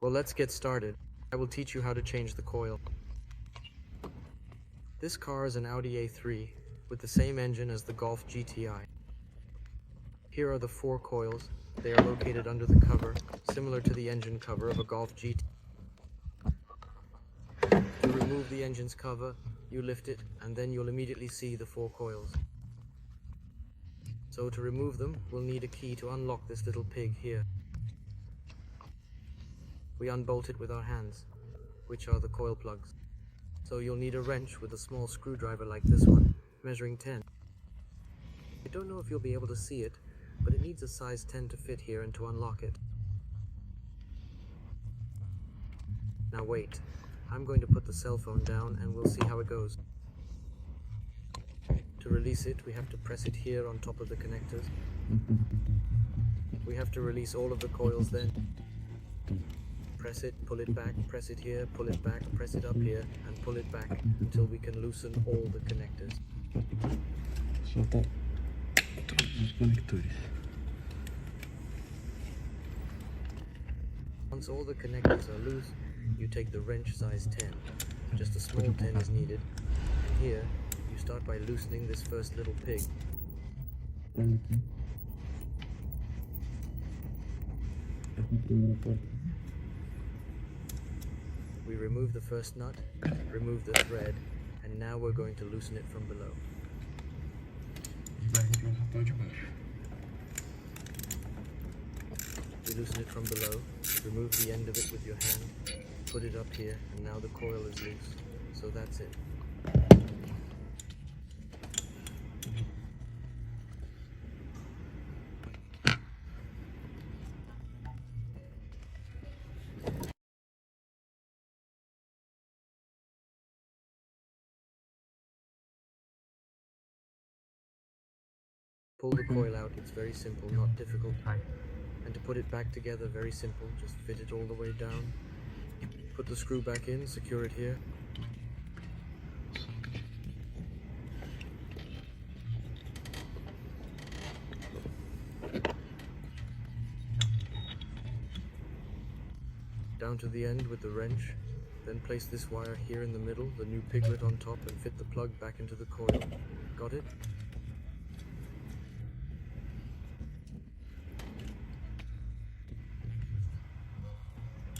Well, let's get started. I will teach you how to change the coil. This car is an Audi A3 with the same engine as the Golf GTI. Here are the 4 coils. They are located under the cover, similar to the engine cover of a Golf GTI. To remove the engine's cover, you lift it, and then you'll immediately see the 4 coils. So to remove them, we'll need a key to unlock this little pig here. We unbolt it with our hands, which are the coil plugs. So you'll need a wrench with a small screwdriver like this one, measuring 10. I don't know if you'll be able to see it, but it needs a size 10 to fit here and to unlock it. Now wait, I'm going to put the cell phone down and we'll see how it goes. To release it, we have to press it here on top of the connectors. We have to release all of the coils then. Press it, pull it back, press it here, pull it back, press it up here, and pull it back until we can loosen all the connectors. Soltar todos os conectores. Once all the connectors are loose, you take the wrench size 10. Just a small 10 is needed. And here, you start by loosening this first little pig. We remove the first nut, remove the thread, and now we're going to loosen it from below. We loosen it from below, remove the end of it with your hand, put it up here, and now the coil is loose. So that's it. Pull the coil out, it's very simple, not difficult. And to put it back together, very simple, just fit it all the way down. Put the screw back in, secure it here. Down to the end with the wrench. Then place this wire here in the middle, the new piglet on top, and fit the plug back into the coil. Got it?